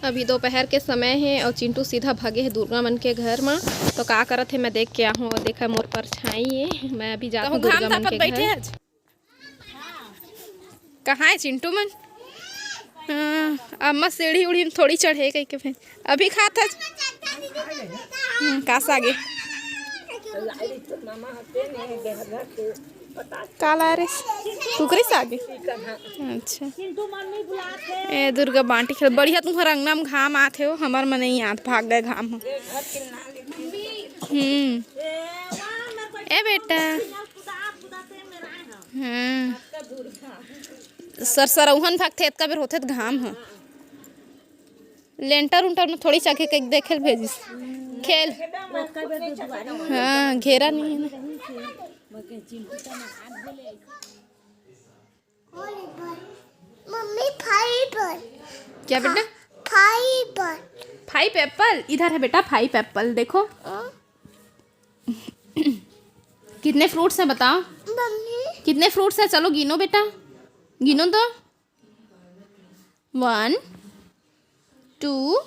अभी दोपहर के समय है और चिंटू सीधा भागे है दुर्गा मन के घर में। तो का करत है मैं देख के आहूँ। देखा मोर परछाई है, मैं अभी जाता हूँ दुर्गा मन के घर। कहाँ है चिंटू मन? हाँ, अम्मा सीढ़ी उड़ी थोड़ी चढ़े कहीं के फिर अभी खाता कास आगे काला रे कुकरी से आगे। अच्छा ए दुर्गा बांटी खेल बढ़िया तुम्हारा अंगना में घाम आते हो, हमार में नहीं आत भाग गए घाम। ए बेटा हाँ सरसरौहन भागते इतना बेर होते घाम है। लेंटर उंटर में थोड़ी सा देखे भेजिस खेल। हाँ घेरा नहीं है ना। मम्मी फाइबर क्या बेटा? फाइबर 5 एप्पल इधर है बेटा। 5 एप्पल देखो। कितने फ्रूट्स हैं बताओ? मम्मी कितने फ्रूट्स हैं? चलो गिनो बेटा, गिनो तो। 1 2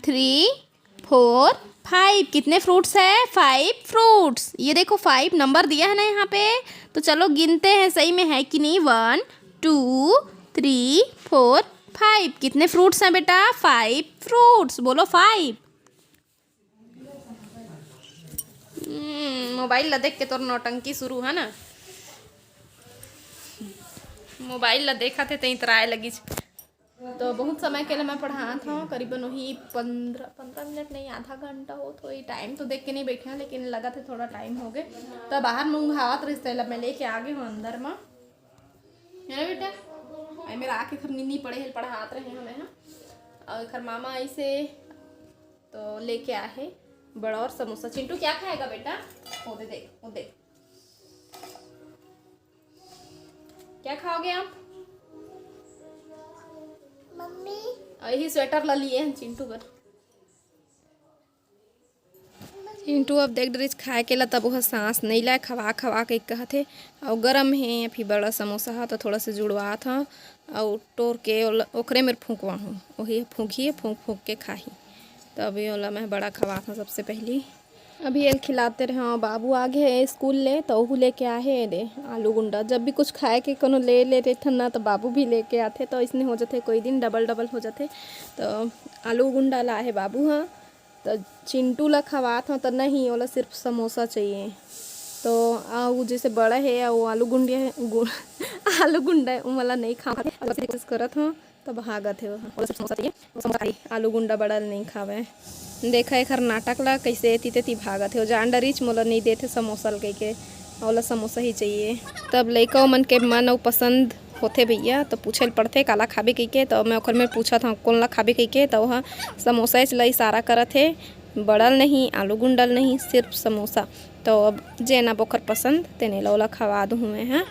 3 4 5। कितने फ्रूट्स है? 5 फ्रूट्स। ये देखो 5 नंबर दिया है ना यहाँ पे। तो चलो गिनते हैं सही में है कि नहीं। 1 2 3 4 5। कितने फ्रूट्स हैं बेटा? 5 फ्रूट्स। बोलो 5। मोबाइल ला देख के तो नौटंकी शुरू है ना। मोबाइल ला देखा थे तो इतराए लगी। तो बहुत समय के लिए मैं पढ़ा था, करीबन वही 15 मिनट नहीं आधा घंटा हो। तो ये टाइम तो देख के नहीं बैठे हैं, लेकिन लगा था थोड़ा टाइम हो गए। तो बाहर मूंघावत रिश्ते ला मैं लेके आ गई हूँ अंदर में है ना बेटा। आई मेरा आके खर नींदी पड़े है पढ़ात रहे हमें हैं। और खर मामा ऐसे तो लेके आए बड़ा और समोसा। चिंटू क्या खाएगा बेटा? वो दे वो दे। क्या खाओगे आप? मम्मी यही स्वेटर ला लिए हैं चिंटू पर। चिंटू अब देख डरिस खाए के ला तब वह सांस नहीं लाए खवा खवा के कहते। और गरम है फिर बड़ा समोसा है तो थोड़ा सा जुड़वा था और टोर के ओकरे में फूकवा हूँ। वही फूकिए फूक फूक के खाही। तो अभी वाला मैं बड़ा खवा था सबसे पहली। अभी ये खिलाते रहे। हाँ बाबू आगे है स्कूल ले तो वह लेके आए दे आलू गुंडा। जब भी कुछ खाए के कोनो ले रहे थे ना तो बाबू भी लेके आते। तो इसने हो जाते कोई दिन डबल डबल हो जाते। तो आलू गुंडा लाए बाबू। हाँ तो चिंटू ला खवात हूँ तो नहीं वाला सिर्फ समोसा चाहिए। तो वो जैसे बड़ा है वो आलू गुंडिया आलू गुंडा वाला नहीं खाते कोशिश करत हूँ तो भागत है वो समोसा चाहिए। आलू गुंडा बड़ा नहीं खावे। देखा एक नाटक ला कैसे एती तेती भागत है। जान डरीच मोला नहीं देते समोसा कह के वाला समोसा ही चाहिए। तब लइका मन के मन और पसंद होते भैया तो पूछे पड़ते काला खाबे कह के। तो मैं ओखर में पूछा था कौन ला खाबे कह के। तो वह समोसा ला इशारा करत है, बड़ल नहीं आलू गुंडल नहीं सिर्फ समोसा। तो अब जेना बोखर पसंद तेने ला खवा दूँ मैं। हाँ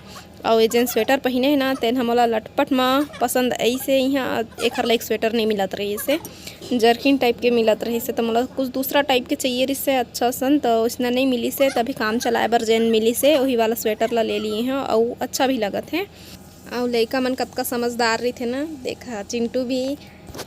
और ये जेन स्वेटर पहने है ना तेन हमला लटपट में पसंद ऐसे यहाँ एक हर लाइक स्वेटर नहीं मिलत रही इसे जर्किन टाइप के मिलत रही से। तो मतलब कुछ दूसरा टाइप के चाहिए इससे अच्छा सन। तो उसने नहीं मिली से तभी काम चलाए बर जेन मिली से वही वाला स्वेटर ला ले लिए हैं और अच्छा भी लगत है। और लड़का मन कतका समझदार रही थे ना। देखा चिंटू भी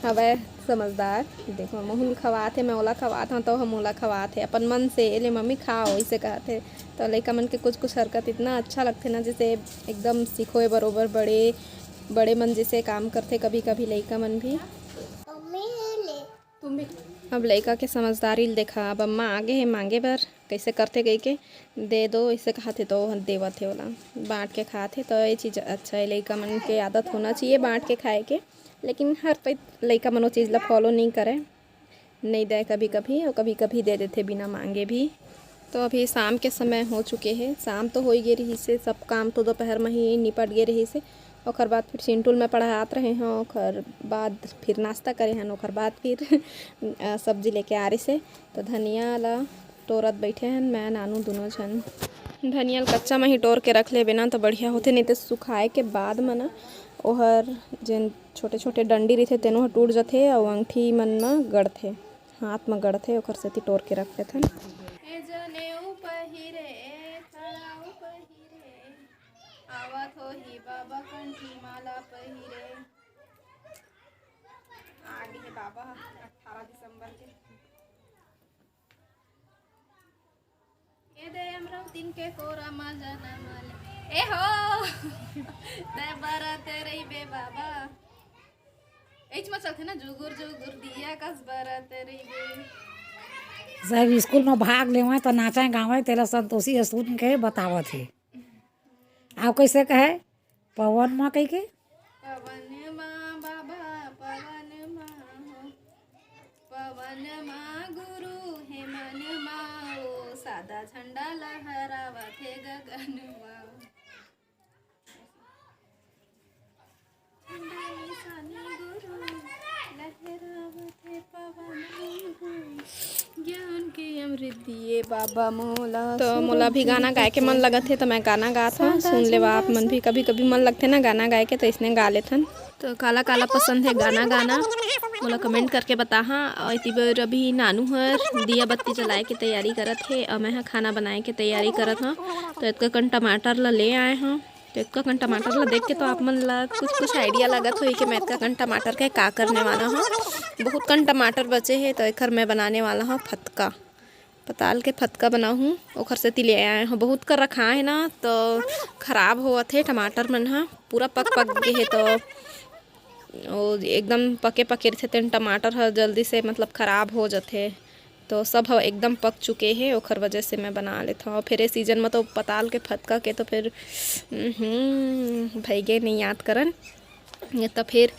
हवे समझदार। देखो मोहन खवात है मैं ओला खवात हूँ तो हम ओला खवात है अपन मन से ले मम्मी खाओ इसे कहते। तो लड़का मन के कुछ हरकत इतना अच्छा लगते ना जैसे एकदम सीखो बरोबर बड़े मन जैसे काम करते कभी कभी लड़का मन भी। मम्मी ले तुम भी अब लड़का के समझदारी देखा। अब अम्मा आगे है मांगे बर कैसे करते गई के दे दो इसे खाते तो देवत है वाला बांट के खाते। तो ये चीज़ अच्छा है लड़का मन के आदत होना चाहिए बांट के खाए के। लेकिन हर पे लड़का मन वो चीज़ ला फॉलो नहीं करे, नहीं दे कभी कभी और कभी कभी दे देते बिना मांगे भी। तो अभी शाम के समय हो चुके हैं। शाम तो हो ही गई रही से सब काम तो दोपहर में ही निपट गए रही से। और बाद फिर चिंटूल में पढ़ात रहे हैं और बाद फिर नाश्ता करे हैं और बाद फिर सब्जी लेके आ रही से। तो धनिया ला टोरत बैठे हैं मैं नानू दोनों जन। धनिया कच्चा में ही टोर के रख ले बिना तो बढ़िया होते, नहीं तो सुखाए के बाद में ना ओहर जेन छोटे छोटे डंडी रही थे तेनों टूट जाते और अंगठी मन में गड़थे हाथ में गड़थे ओखर सेती टोर के रख लेते। आवत हो ही बाबा कंठी माला पहिरे आगे है बाबा। बाबा 18 दिसंबर के ए दे अमरावतीन के कोरा मा जनम ले ए हो दे बरत रे बे बाबा एच में चलते ना जुगुर जुगुर दिया कस बरत रे बे सब स्कूल में भाग लेवे तो नाचे गावे तेरा संतोषी सुन के बतावत है। आप कैसे कहे पवन माँ कह के पवन माँ बाबा पवन माँ हो पवन माँ गुरु हेमन माँ ओ सादा झंडा लहरावत है गगन माँ झंडा निशानी गुरु लहरावत है पवन गुरु ज्ञान के अमृत दिए बाबा मोला। तो मोला भी गाना गाए के मन लगत है तो मैं गाना गात हूँ, सुन ले आप मन भी कभी कभी मन लगते ना गाना गाए के तो इसने गा लेथन। तो काला काला पसंद है गाना गाना मोला कमेंट करके बता। हाँ और इतनी बार अभी नानू हर दिया बत्ती जलाए के तैयारी करत है और मैं खाना बनाए के तैयारी करत हाँ। तो इतका कन टमाटर ला ले आए हाँ। तो इतका कन टमाटर ला देख के तो आप मन ला कुछ आइडिया लगत हो कि मैं इतका कन टमाटर के का करने वाला हूँ। बहुत कन टमाटर बचे हैं तो एक मैं बनाने वाला हूँ फतका, पताल के फतका बनाऊँ ओखर से ले आए हैं। बहुत कर रखा है ना तो खराब होवत है टमाटर मन हाँ पूरा पक गए है तो एकदम पके रहते तेन टमाटर हर जल्दी से मतलब ख़राब हो जाते। तो सब एकदम पक चुके हैं ओखर वजह से मैं बना लेता हूँ। फिर सीजन में तो पताल के फतका के तो फिर भैगे नहीं याद करन ये तो फिर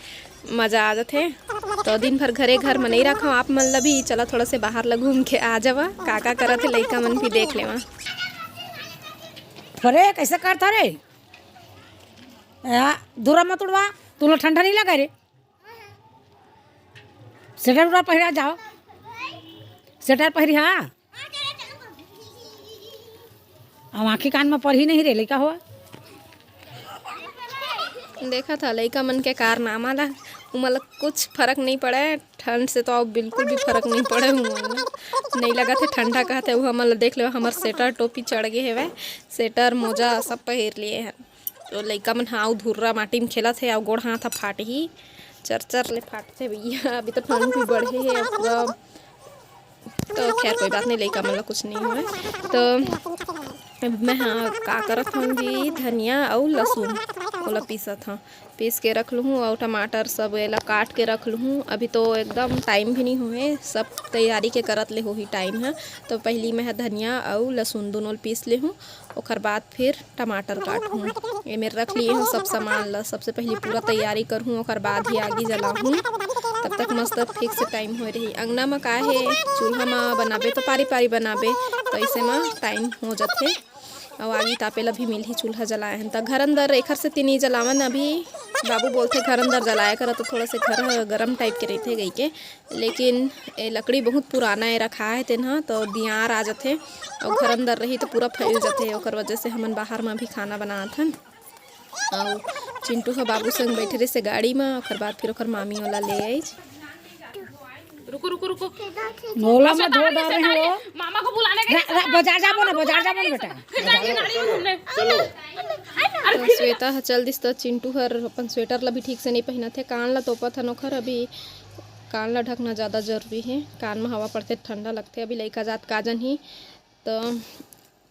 मज़ा आ जाते। तो दिन भर घर में नहीं रखा आप मन ला भी चला थोड़ा से बाहर ला घूम के आ जावा का करत है लइका मन भी देख लेवा। अरे कैसे करता रे दूरा मत उड़वा तुला ठंडा नहीं लगा रे स्वेटर उड़ा पहरा जाओ स्वेटर पहरी हाँ अब आँखी कान में पढ़ी नहीं रे लइका हुआ देखा था लइका मन के कारनामा ला मतलब कुछ फर्क नहीं पड़े ठंड से तो अब बिल्कुल भी फर्क नहीं पड़े हुआ नहीं लगा थे ठंडा कहते वो हम देख लो हमारे स्वेटर टोपी चढ़ गए है वह स्वेटर मोजा सब पहर लिए हैं। तो लइका मन हाँ धुर्रा माटी में खेला थे और गोड़ हाथ फाट ही चर ले फाटते भैया। अभी तो ठंड भी बढ़े है पूरा तो खैर कोई बात नहीं लइका मन ला कुछ नहीं हुआ। तो मैं हाँ का करत हूँ जी धनिया और लहसुन ओला पीसत हाँ पीस के रख लूँ और टमाटर सब एला काट के रख लूँ। अभी तो एकदम टाइम भी नहीं हुए सब तैयारी के करत ले हो ही टाइम है। तो पहली मैं धनिया और लहसुन दोनों पीस ले हूँ और बाद फिर टमाटर काट हूँ ये मेरे रख लिए हूँ सब सामान ला। सबसे पहले पूरा तैयारी कर हूँ और बाद ही आगे जलाऊँ तब तक मस्त फिक्स टाइम हो रही। अंगना में का है चूल्हा में बनाबे तो पारी बनाबे तो ऐसे में टाइम हो जाते और आगे तापेला भी मिल ही चूल्हा जलाए हैं। तो घर अंदर एखर से तीन जलावन अभी बाबू बोलते घर अंदर जलाया कर तो थोड़ा से घर गर्म टाइप के रहते गई के लेकिन ये लकड़ी बहुत पुराना है रखा है तेना तो दियार आ जाते और घर अंदर रही तो पूरा फैल जाते और वजह से हमन बाहर में भी खाना बनात हन। और चिंटू का बाबू संग बैठे रहे से गाड़ी में और बाद फिर ओकर मामी वाला ले आई। रुको मोला में धो डाल रहे हो मामा को बुलाने गए बाजार जाबो ना बेटा तो श्वेता चल दिस तो चिंटू हर अपन स्वेटर ला भी ठीक से नहीं पहना थे कान ला तोपत हन ओखर अभी कान ला ढकना ज़्यादा जरूरी है कान में हवा पड़ते ठंडा लगते अभी लइका जात काजन ही। तो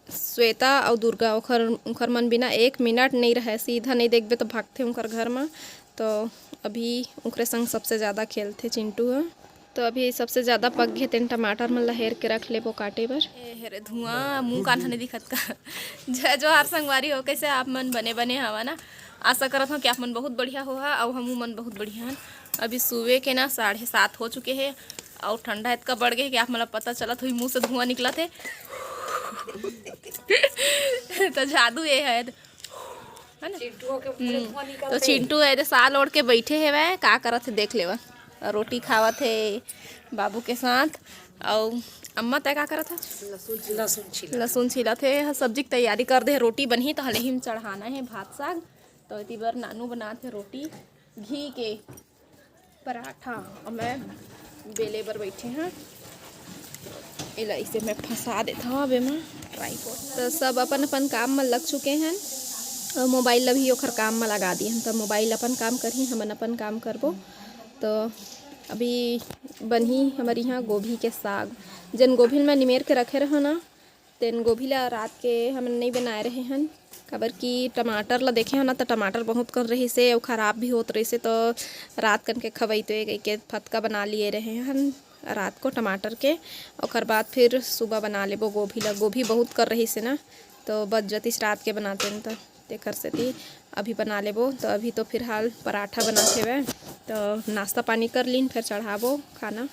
श्वेता और दुर्गा ओखर मन बिना 1 मिनट नहीं रहे सीधा नहीं देखबे तो भागते उनकर घर में। तो अभी उनके संग सबसे ज़्यादा खेलते चिंटू है। तो अभी सबसे ज़्यादा पक गए तेन टमाटर मन लहेर के रख ले वो काटे बर हेरे धुआं मुँह कान नहीं दिखत का जय जो हर संगवारी हो कैसे आप मन बने हवा ना आशा करत हूँ कि आप मन बहुत बढ़िया हो और हम मन बहुत बढ़िया हैं। अभी सुबह के ना 7:30 हो चुके हैं और ठंडा इतना बढ़ गया कि आप मतलब पता चला तो मुँह से धुआं निकला थे तो जादू ये है ना। तो चिंटू है साल ओढ़ के बैठे है वह का करत थे देख लेवा रोटी खावा थे बाबू के साथ और अम्मा तय का करा था लहसुन छीला थे सब्जी की तैयारी कर दे रोटी बनी तो हले ही में चढ़ाना है भात साग। तो इतनी बार नानू बनाते रोटी घी के पराठा और मैं बेले पर बैठे हैं इला इसे मैं फंसा देता हूँ अब मैं ट्राईपॉड। तो सब अपन अपन काम में लग चुके हैं और मोबाइल अभी ओखर काम में लगा दिए हैं। तो मोबाइल अपन काम करही हमन अपन काम करबो। तो अभी बनी हमारे यहाँ गोभी के साग। जन गोभी मैं निमेर के रखे रहो ना, तेन गोभी ला रात के हम नहीं बनाए रहे हन, काबर कि टमाटर ला देखे हो ना तो टमाटर बहुत कर रही से और ख़राब भी होत रही से, तो रात कन के खवई तो गई के फतका बना लिए रहे हन रात को टमाटर के। और बाद फिर सुबह बना लेबो गोभी ला। गोभी बहुत कर रही से ना, तो बच जतीस रात के बनाते न तो तेखर से थी अभी बना लेबो। तो अभी तो फिलहाल पराठा बनाते हुए तो नाश्ता पानी कर लीन, फिर चढ़ाबो खाना।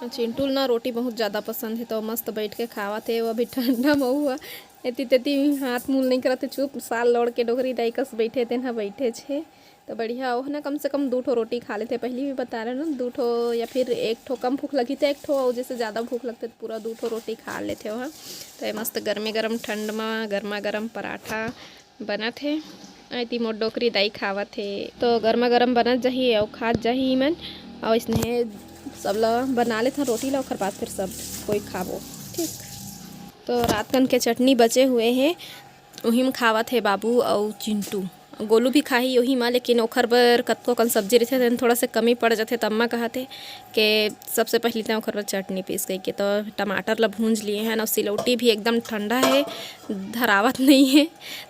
चिंटू ना रोटी बहुत ज़्यादा पसंद है, तो मस्त बैठ के खावा थे। वो अभी ठंडा में हुआ एती तेती हाथ मूल नहीं करते, चुप साल लौड़ के डोगरी दाई कस बैठे थे ना बैठे छे। तो बढ़िया हो ना, कम से कम 2 ठो रोटी खा लेते। पहले भी बता रहे ना 2 ठो या फिर 1 ठो कम भूख लगी तो 1 ठो, और जैसे ज़्यादा भूख लगते तो पूरा 2 ठो रोटी खा लेते हो। तो ये मस्त गर्मे गर्म ठंड में गर्मा गर्म पराठा बना थे। ऐती मोर डोकरी दाई खावा थे, तो गर्मा गर्म बनत जाही और खात जाही मन। और इसने सब ला बना लेते रोटी ला, और बाद फिर सब कोई खाबो ठीक। तो रात कन के चटनी बचे हुए हैं, वही में खावत है बाबू और चिंटू। गोलू भी खाही वही में, लेकिन ओखर बर कतको कन सब्जी रहते तेन थोड़ा से कमी पड़ जाते। तो अम्मा कहते कि सबसे पहले तो ओखर बर चटनी पीस गई के, तो टमाटर ला भूंज लिए हैं। और सिलौटी भी एकदम ठंडा है, धरावत नहीं है।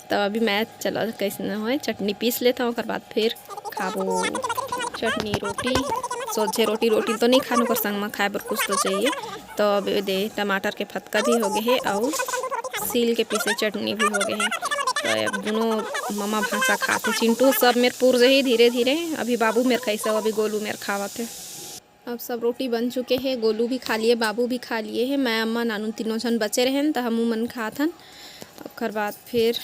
तो अभी मैं चलो कैसे न हो चटनी पीस लेता हूँ, बाद फिर खाबो चटनी रोटी। सोचे रोटी तो नहीं खाने पर संग में खाए पर कुछ तो चाहिए। तो अब दे टमाटर के फतका भी हो गए हैं और सील के पीसे चटनी भी हो गए हैं। तो अब दोनों ममा भाषा खाते। चिंटू सब मेरे पूर ही धीरे धीरे। अभी बाबू मेरे कैसे, अभी गोलू मेरे खावत है। अब सब रोटी बन चुके हैं, गोलू भी खा लिए, बाबू भी खा लिए हैं। मैं अम्मा नानू तीनों जन बचे रहन, तो हमू मन खाथन। अब बाद फिर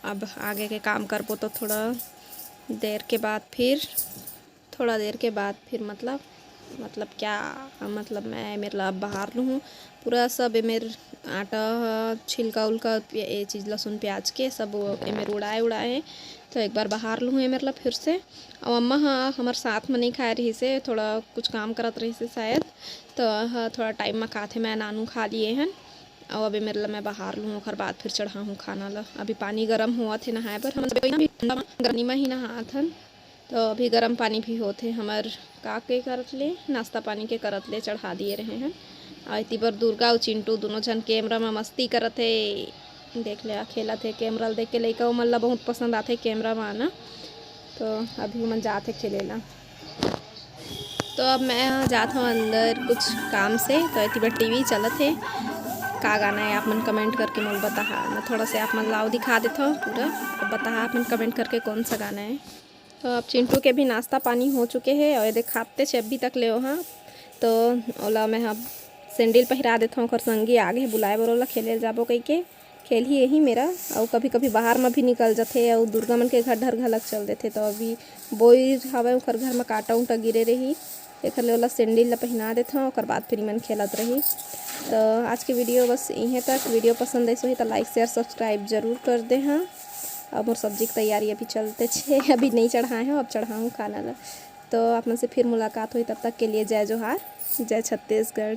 अब आगे के काम करबो, तो थोड़ा देर के बाद फिर मतलब क्या मतलब मैं मेरे ला बाहर लूँ पूरा सब मेरे आटा छिलका उलका ये चीज़ लहसुन प्याज के सब मेरे उड़ाए हैं। तो एक बार बाहर लूँ मेरे ला फिर से। और अम्मा हाँ हमारे साथ में नहीं खाए रही से, थोड़ा कुछ काम करत रही से शायद। तो हाँ थोड़ा टाइम में खाते मैं नानू खा लिए हैं। और अभी मेरे ला मैं बाहर लूँ, और बाद फिर चढ़ा हूँ खाना ला। अभी पानी गर्म हुआ थे नहाए पर, हम गर्मी में ही नहाथन। तो अभी गर्म पानी भी होते हमार का के करत ले नाश्ता पानी के करत ले चढ़ा दिए रहे हैं। और इतनी बार दुर्गा और चिंटू दोनों जन कैमरा में मस्ती करत है, देख ले खेला थे कैमरा देख के। लइका मन ला बहुत पसंद आते कैमरा में आना, तो अभी मन जाते खेले ला। तो अब मैं जाता हूँ अंदर कुछ काम से। तो इतनी बार टीवी चलत है, का गाना है आप मन कमेंट करके मोल बता। मैं थोड़ा से आप मन लाओ दिखा देता हूँ पूरा, अब बता आप मन कमेंट करके कौन सा गाना है। तो अब चिंटू के भी नाश्ता पानी हो चुके हैं, और ये खाते छे अभी तक ले हाँ। तो ओला मैं अब सैंडल पहिरा देता हूँ, और संगी आगे बुलाए बर ओला खेले जाबो कही के। खेल ही यही मेरा, और कभी कभी बाहर में भी निकल जाते, और दुर्गा मन के घर ढर घलक चल देते। तो अभी बोई हवे ओखर घर में काटा उटा गिरे रही, एक ओला सैंडल ला पहना देता हूँ, और बाद फिर मन खेलत रही। तो आज की वीडियो बस यहीं तक। वीडियो पसंद आई तो लाइक शेयर सब्सक्राइब जरूर कर दे हाँ। अब और सब्जी की तैयारी अभी चलते छे, अभी नहीं चढ़ाए हैं, अब चढ़ाऊँ खाना ला। तो आप मन से फिर मुलाकात हुई, तब तक के लिए जय जोहार, जय छत्तीसगढ़।